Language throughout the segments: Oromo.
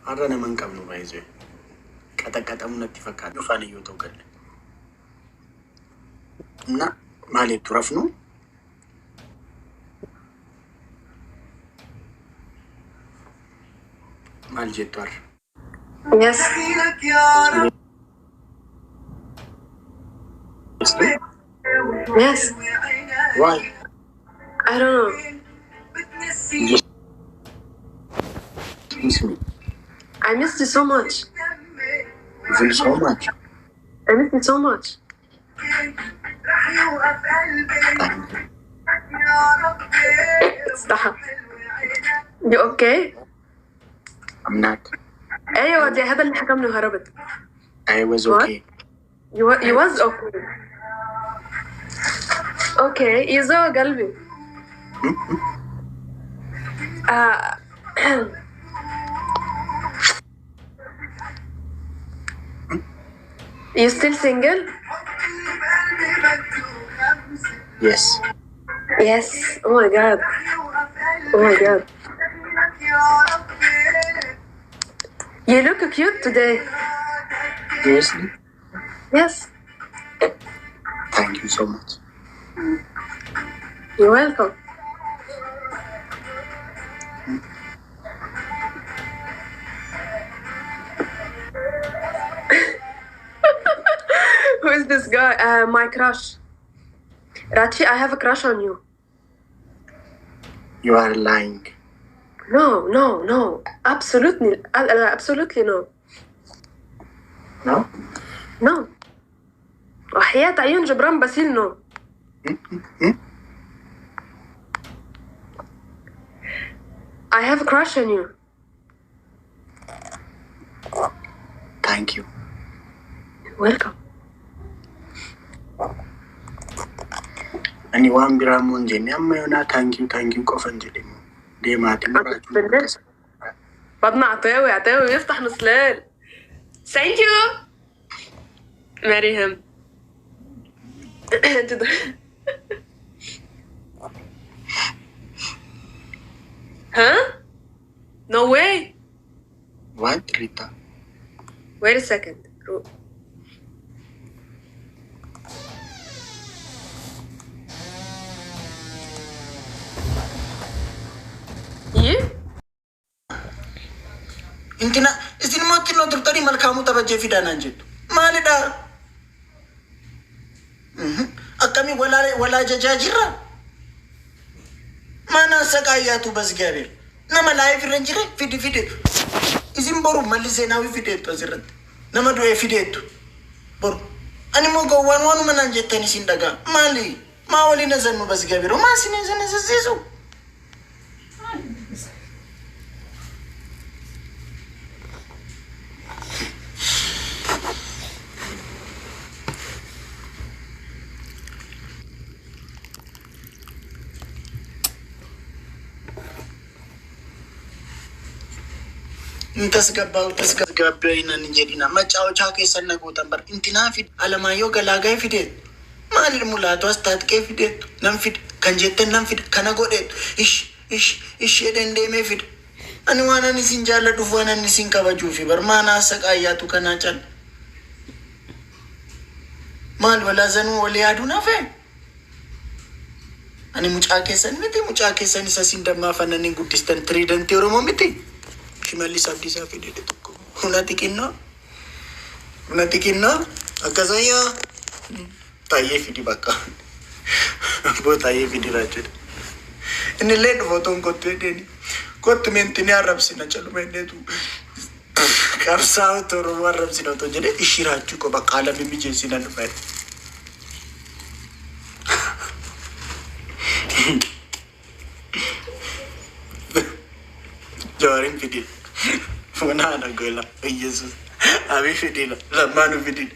أرانا من قبل بايزه كتا من اتفاقات نفاني يوتوكل نا مالي ترفنو مال جيتور Yes. Yes. Why? I don't know. Just miss me. I missed you so much. Even so much. I missed you so much. Stop. You okay? I'm not. ايوه دي هذا اللي حكمني وهربت. I was What? okay. You was okay. Okay, يزوى قلبي. You still single? Yes. Yes. Oh my god. Oh my god. You look cute today. Seriously? Yes. Thank you so much. You're welcome. Who is this guy? My crush. Rachi, I have a crush on you. You are lying. No. Absolutely no. No? No. وحياة عيون جبران باسيل no. I have a crush on you. Thank you. Welcome. Ani waan biraa immoo hin jenne amma yoonaa thank you qofan jedhemu deemaati muraachuu بدنا عطاوي يفتح نسلال. Thank you. Marry him. Huh? No way. What, Rita? Wait a second. You? Intina motti no turtani malkamu tabajje fidana jettu maalidha akkami wala jajajira mana saqaayatu basgaabir nama live ranjire fide izin boru malise nawi fideettu asirratti nama du'e fideettu boru ani mo gowwan wanu manan jettani sin daga mali ma wali nazannu basgaabir ma sine zanasisu tasgabbayna jedhina macaawchaa keessan nagoota bar intinaa fid alamaayyoo galaagaa fideet maalil mulaatu as taatqee fideettu nan fid kan jettan nan fid kana godheetu ish jedhen deemee fid ani waan ani isin jaalladhuuf waan ani isin kabajuufi bar maanaa saqaayyaatu kanaa cal maal walaazanuu wali yaaduu nafe ani mucaa keessan miti mucaa keessan isa sin dammaafannanii guddistan tiriidantii oromoo miti Shimalli sabdisaa fidee tokko hunati kinna akkasayyaa taayee fidi bakka boo taayee fidi raajudha inni illee dhufootoon kottu edheeni kottu mentini arrabsina caluma edheetu qabsaa toruu arrabsina otoo jedhe ishii raachuu qoba qaalame mijeessina dhufa Jawarin fidil Funana gola Jesus Abi fidil Lamanu fidil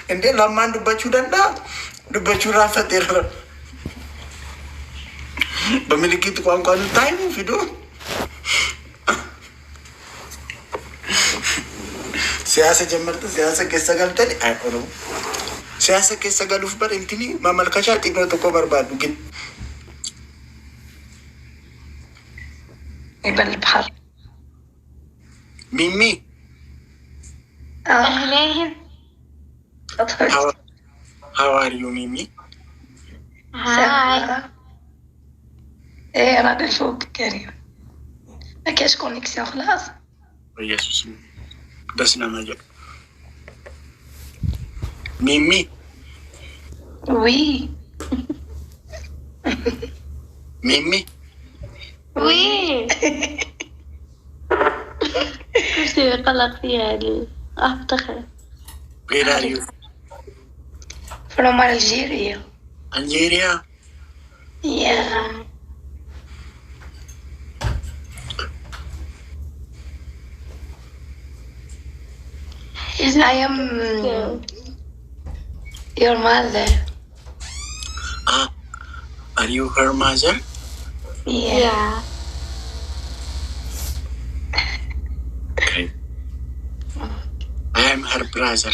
And then Laman dubbachuu danda'a dubbachuu raafateera bamilikiitti ቋንቋን ታይሙ ፊዱ siyaasa ጀመርተ siyaasa keessa galtani ay oromo siyaasa keessa galuuf bar intini mamalkashaa xiqqoo tokko barbaadu ግን يبل البحر Mimi, أهلين. how are you, Mimi? هاي. ايه انا دلفوق كريم. ما كاش كونيكسيون خلاص. يسوس بس ما جاء. ميمي. وي. ميمي. وي. كرسي قلق فيها لي. أفتخر. Where are you? From Algeria. Algeria. Yeah. I am your mother. Ah, are you her mother? Yeah. Okay. I am her brother.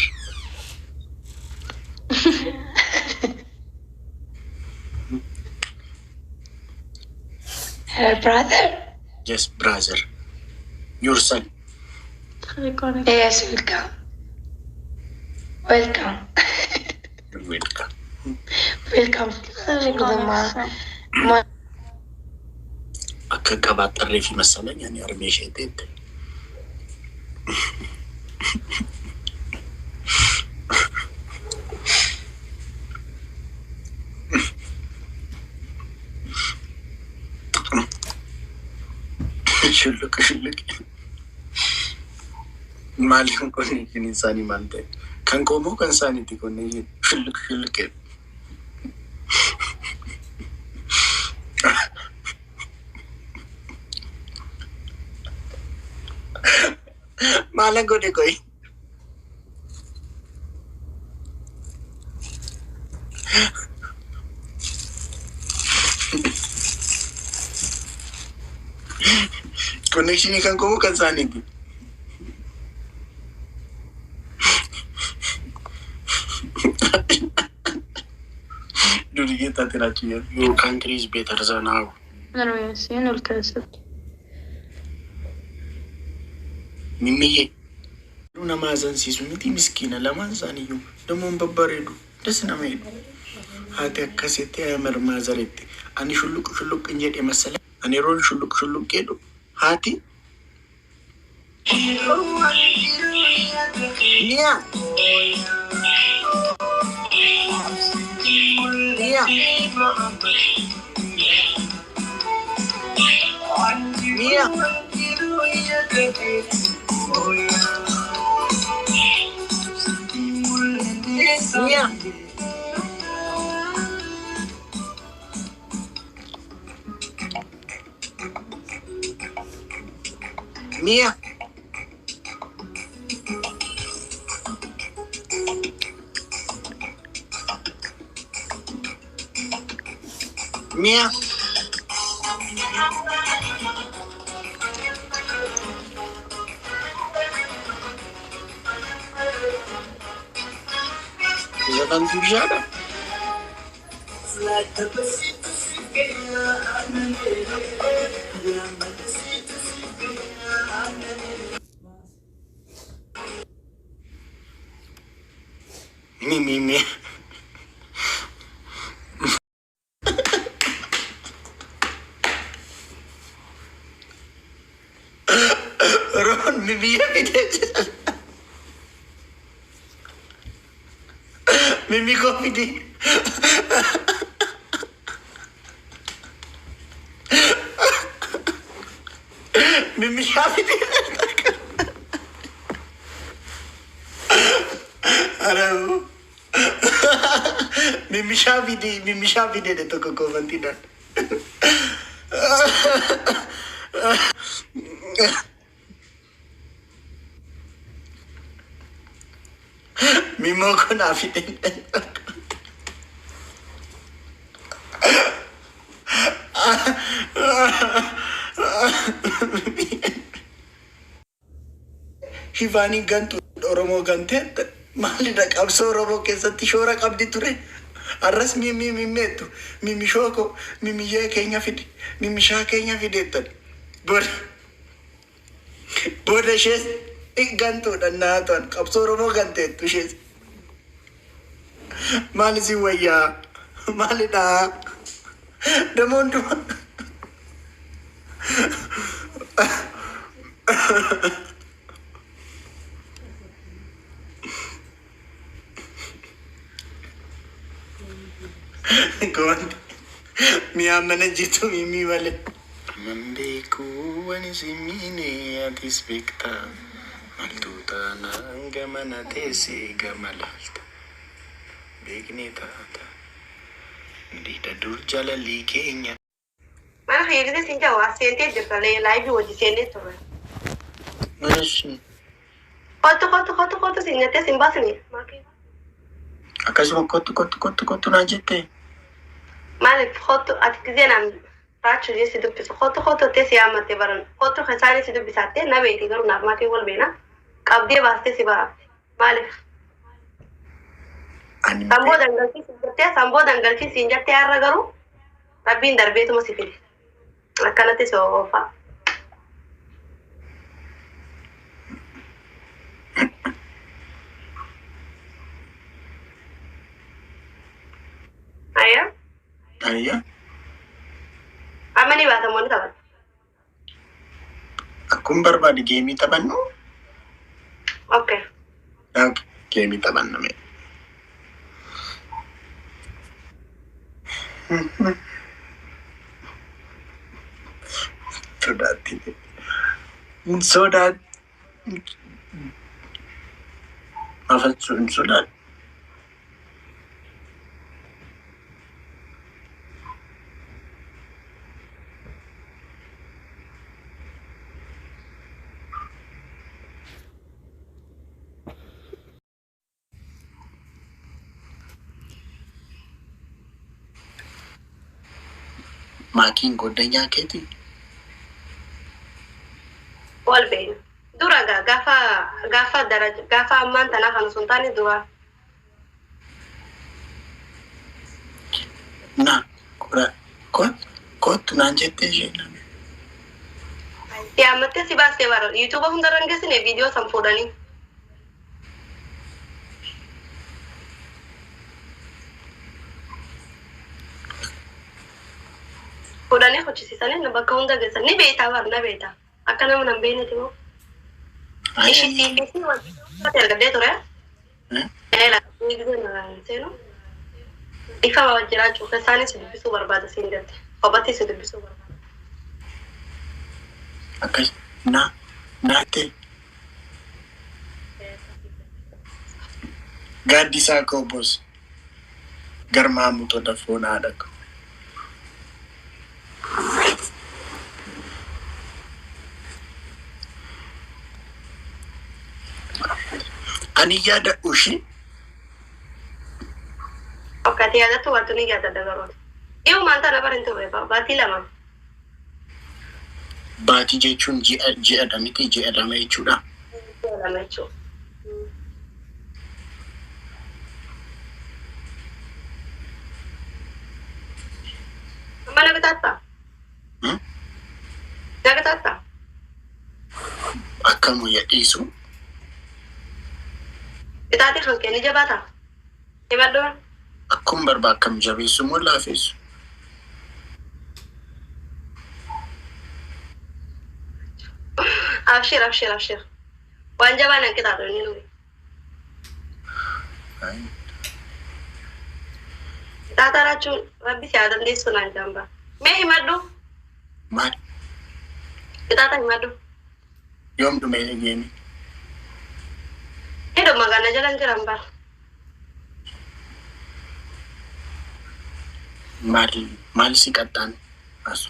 Her brother? Yes, brother. Your son. Yes, welcome. Welcome. You're welcome. Welcome. ما Akka qabaxxarree fi masalan yani armee isheeteetti. Shulluq. Maaliin connection isaanii maal ta'e? Kan qoomoo kan isaaniiti connection. Shulluq. Maala godhe koy. Connection kan qoomoo kan isaaniiti. Durigee taatiraachuu your country is better than ours. أنا وياسين والكاسب. Mimmiyyee nama azaansiisu miti miskiina lamaan isaaniiyyuu namoon babbareedu das nama jedhu haati akkasitti ayamar maazaretti ani shulluq hin jedhe masala ani yeroon shulluq jedhu haati Mia. Mia. Mia. Zaten Gülşah'da. Mi. Ron Mimi'ye mi diyeceğiz? Mimi komedi. Mimi şafidi. Araw. Mimi şafidi de toko komantinan. Mimo ko nafidin. Shivani gantu Oromoo ganteetta maalidha qabsoo Oromoo keessatti shoora qabdi ture. Arras mimmeettu mimmi shooko mimmiyyee keenya fide mimmishaa keenya fideettan bor Booda ishees gantuudha naatoon qabsoo Oromoo ganteettu ishees. Maali si wayyaa? Maalidhaa? Damoon duma. Goon mi'a mana jitu mimi malee. Mambeeku wani simine atis beekta maltuuta nanga mana teessee gama laalta beeknee taata dhiida dur jaalalli keenya. Mana hiirri siin jawaa seentee jirta laayivii hojii seennee turre. Maaliif Kottu siin jettee siin baasni. akkasuma kottu naan jettee? Maaliif kottu ati gizee naan raachuu si dubbisu kottu tee si yaammattee baran kottu isaanii si dubbisattee na beekti garuu naaf maatii wal beena qabdee baastee si baafte maaliif? Samboo dangalchii siin jettee har'a garuu rabbiin darbeetuma si fide akkanatti si oofaa. Ayya. Amma ni baatamoo ni taphata. Akkuma barbaade geemii taphannu? Okay. Geemii taphannu mee. Sodaat. Mafachuu hin sodaat. Maakiin goddanyaa keeti? Wal beenu. Dura gaafa ammaan tanaa kan osoo hin taane dura. Na kottu naan jettee isheen. Yaammattee si baastee bara. YouTube hundarra hin geessine viidiyoo san fuudhanii. Fuudhanii hojjisiisanii bakka hunda geessan ni beektaa bara na beektaa. Akka nama nan beekneeti moo? Ishii TVC wanti argadee ture. Seenu. Ifa jiraachuu keessaanis si dubbisuu barbaada siin jette. Kophatti si dubbisuu barbaada. Akkas naatte. Gaaddisaa koobos garmaa mutoota foonaa dhaqu. Ani yaada ushi. Okkati yaadatu wantu ni yaada dagaroota. Dhiyoo maanta na barin ture baatii lama. Baatii jechuun ji'a miti ji'a lama jechuudha. Ji'a lama jechuudha. Amma na bitaattaa? Na bitaattaa? Akkam yaadhiisu? Bitaati kan kenni jabaataa? Himaddoon? Akkuma barbaadu akkam jabeessu moo laafessu? Abshir. Waan jabaan hin qixaatu inni nuyi. Qixaataa jechuun rabbi si haa dandeessu naan jamba. Mee himaddu? Maal? Qixaata himaddu? Yoom dhume eegeemi? Hidho magaalaa jalan jiran bara. Maal si qaxxaan asu?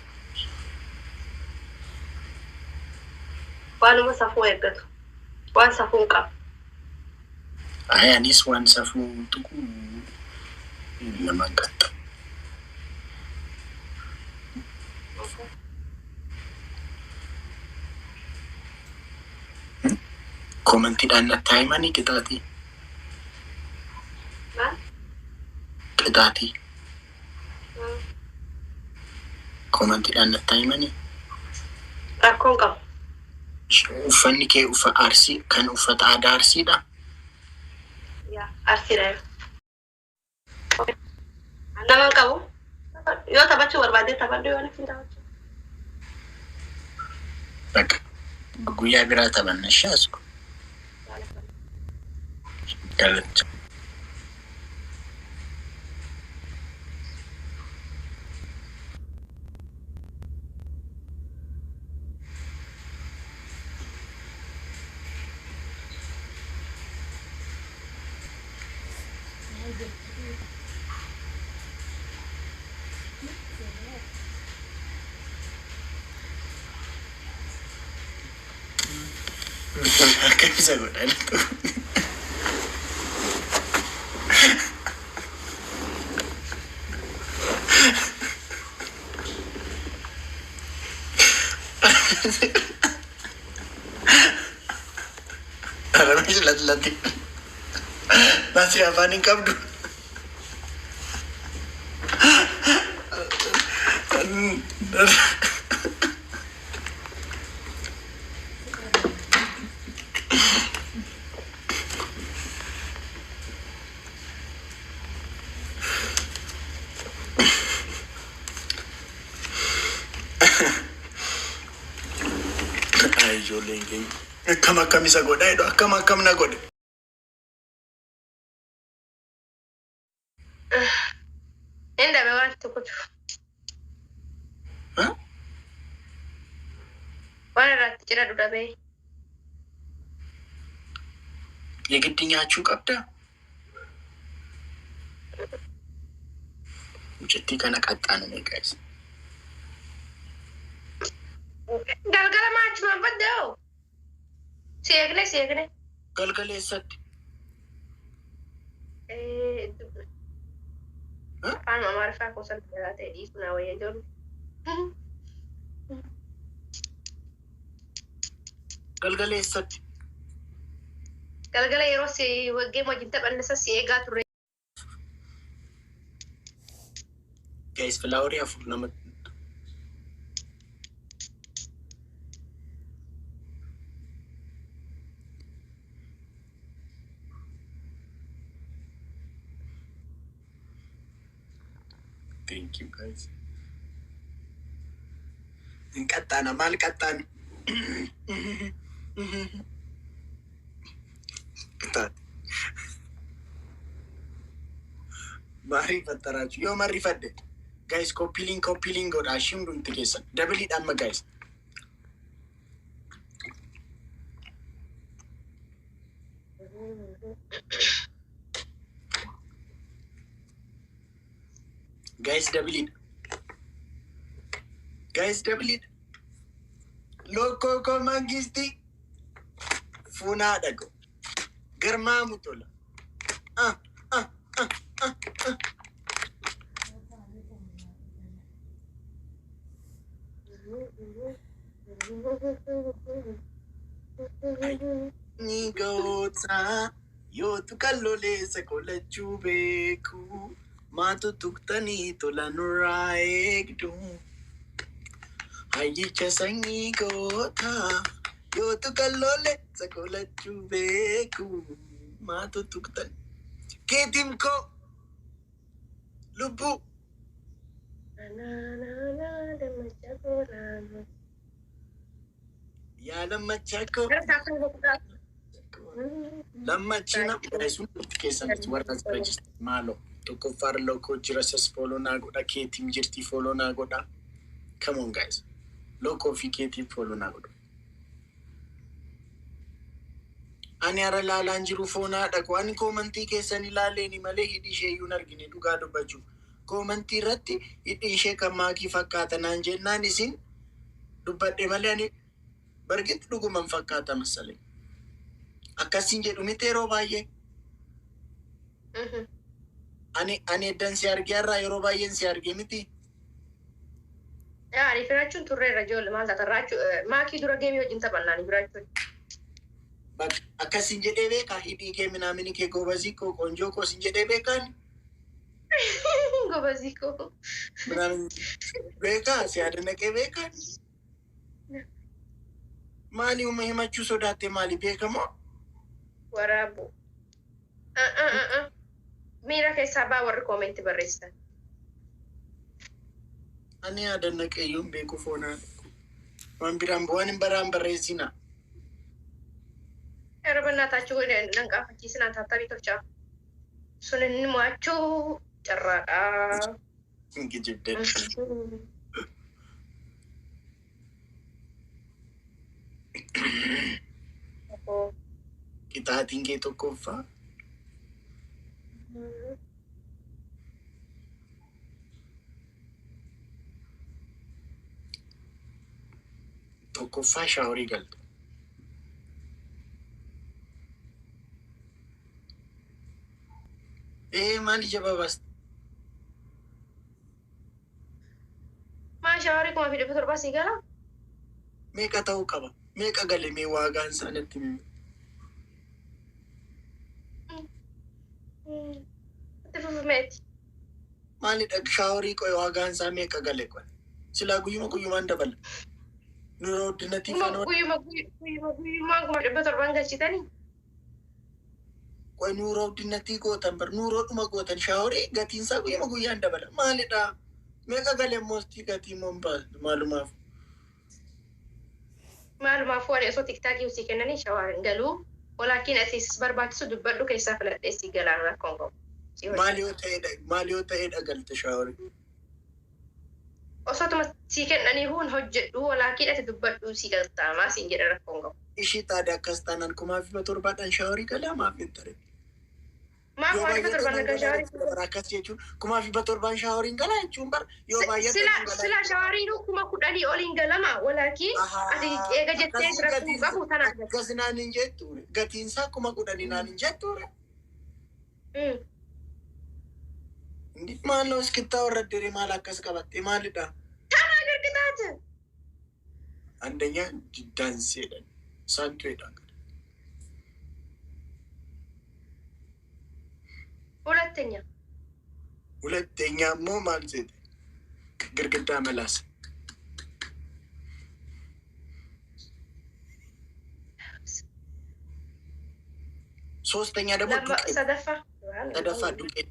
Waanuma safuu eeggatu. Waan safuu hin qabu. Anis waan safuu tuqu nama qaxxa. Komantiidhaan natti himanii qixaatii. Maal? Qixaatii. Komantiidhaan natti himanii. Rakkoon qabu. uffanni kee uffa arsii kan uffata aadaa arsiidha. Yaa arsiidha. Naman qabu yoo taphachuu barbaade taphadhu yoo nafin taphachuu. Bakka guyyaa biraa taphanna shaasku. Galata. Akka bisa godhan tu. Alamnya lat-lati. Nasi apaan yang kabdu? Ayo lagi. Akkam isa godha jedhu akkam na godhe. Enda me waan tokkotu. Waan irratti jira dudhabee. Yegiddii nyaachuu qabda. Mucattii kana qaxxaaname guys. Galgala maachuma baddoo. Seegne. Galgaleessatti. Afaan Amaariffaa kuusan biraa ta'e dhiisu naa wayya jiru. Galgaleessatti. Galgala yeroo si waggee wajjin taphannisa si eegaa ture. Guys, filaaworii afur nama. Thank you guys. Qaxxaana maal qaxxaan? Marii fattaraachuu yoo marri fadde guys koppiliin godha ashii hundumti keessan dabiliidhaan ma guys. Guys dabiliid. Loko ko mangisti funaa dhago garmaamu tola. Ni goota yoo tu kalloleessa kolachuu beeku maatu tuqtanii tola nurraa eegdu. Hayyicha sanyii goota yoo tu kalloleessa kolachuu beeku maatu tuqtanii. Keetiin koo lubbuu. Yaa lammachaa koo. Lammachina sun itti keessanitti warra register maaloo tokkoffaan lookoo jira sas follow naa godha keetiin jirti follow naa godha. Come on guys. Lookoo fi keetiin follow naa godha. Ani ara laalaan jiru foonaa dhaqu ani koomantii keessan ilaaleeni malee hidhi ishee iyyuu argine dhugaa dubbachuu. Koomantii irratti hidhi ishee kan maakii fakkaata naan jennaan isin dubbadhe malee ani bargitti dhuguman fakkaata masalee. Akkasiin jedhu miti yeroo baay'ee. Ani eddan si argee irraa yeroo baay'een si argee miti. Ani firachuun turre irra ijoollee maal tatarraachuu maakii dura geemii wajjin taphannaan firachuun. Akkasiin jedhee beekaa hidhii kee minaamini kee gobazii koo qonjoo koo sin jedhee beekaan. Gobazii koo. Minaamin beekaa si yaada naqee beekaan. Maali himachuu sodaatte maali beekamoo? Waraaboo. Miira keessaa baa warri koomeenti barreessitan. Ani yaadanna qeeyyoon beeku foonaan. Waan hin baraan barreessina. Yeroo bannaataachuu nan gaafachiisina taatabii tolchaa. Sun inni mo'achuu carraadhaa. Gijibdee. Qixaatiin kee tokkoffaa. Tokkoffaa shaaworii galtu. Maali jabaa baasta? Maa shaaworii 1700 sii gala? Meeqa ta'uu qaba? Meeqa gale mee waagaan isaanitti himi? Fufumeeti. Maalidha shaaworii qoy waagaan isaa meeqa gale qoy? Silaa guyyumaan dabala. Nuroo dinnatii faana. Guyyumaan 1700 galchitanii? Qoy nuroo dinnatii gootan bar nuroo dhuma gootan shaaworii gatiin isaa guyyaan dabala. Maalidha? Meeqa gale moostii gatii mombaa maalumaaf? Maalumaaf waan osoo tiktaakii usii kennanii shawaarin galuu. Walaakin asis barbaachisu dubbadhu keessaa filadheessii galaan rakkoon qabu. Maal yoo ta'edha galte shaaworii? Osootuma sii kennanii huun hojjedhu walaakin ati dubbadhu sii galtaamaa siin jedha rakkoon qabu. Ishii taadee akkas taanaan 1700 shaaworii galaa maaf hin tare? Maaf 1700 shaaworii? Akkas jechuun 1700 shaaworiin galaa jechuun bar yoo baay'ee sila shaaworiin 10,000 oliin galama walaakin ati eega jettee rakkoo qabu tanaa akkas naan hin jettuure gatiin isaa 10,000 naan hin jettuure. Maaloo iskittaa warra diree maal akkas qabatte maalidha? Tanaa gargitaate. Andanya danseedha. Saantuedha. ሁለተኛ ሞ ማለት ግርግዳ መላስ ሶስተኛ ደግሞ ተደፋ ዱቄት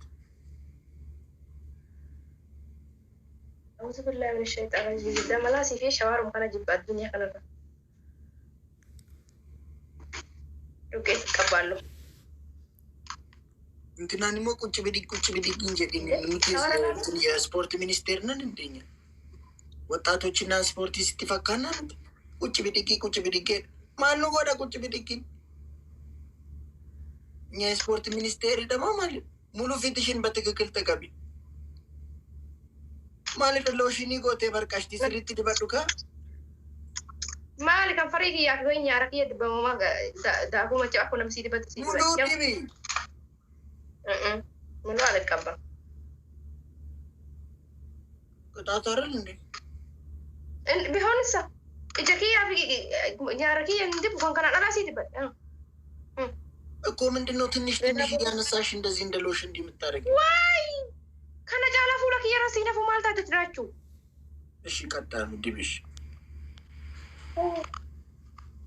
أعوذ بالله من الشيطان الرجيم ده ملاسي في شوارع مكان جيب الدنيا كلها ዱቄት ቀባለሁ እንትናን ሞ ቁጭ ብድግ እንጀዲኝ የስፖርት ሚኒስቴር ነን እንደኛ ወጣቶችና ስፖርት ሲትፈካና ቁጭ ብድግ ማን ነው ወደ ቁጭ ብድግ የስፖርት ሚኒስቴር ደግሞ ማለት ሙሉ ፊትሽን በትክክል ተቀቢ ማለት ለሽኒ ጎቴ በርካሽ ዲስሪት ድበዱካ ማል kan farigi yak gonya arakiya dibama da kuma ci akuna misi dibat si ሙሉ ዲቢ ሙሉ አልቀባም ቁጣታረል እንዴ ቢሆንስ እጀኪያ ያረኪያ እንዴ ኮንከና አላሲ dibat እኮ ምንድነው ትንሽ ያነሳሽ እንደዚህ እንደሎሽ እንዲምታረጊ ወይ ከነጃላ ፉለክ የራስ ይነፉ ማልታ ትድራችሁ እሺ ቀጣሉ ዲቢሽ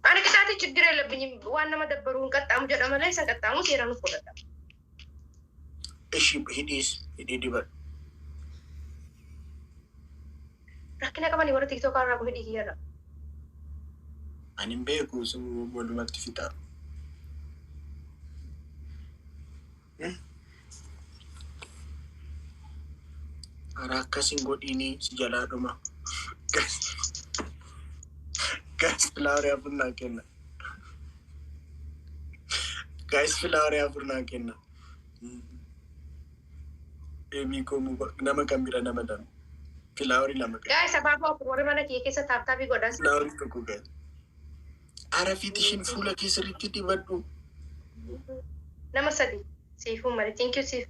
አነ ቅጣት ችግር የለብኝም ዋና መደበሩን ቀጣሙ ጀደመ ላይ ሰቀጣሙ ሲራኑ ፎለታ እሺ ሂዲስ ሂዲዲበር rakina kama ni wara tiktok ara ko hidi hiyara anim beku so bodu maktifita ara kasin godini sijala duma guys flower apurna kenna Emi ko mu nama kambira nama dan flower lama guys ababa por mana ki kesa tapta bi godas flower ko guys ara fitishin fula kisriti dibadu namasadi sifu mari thank you sif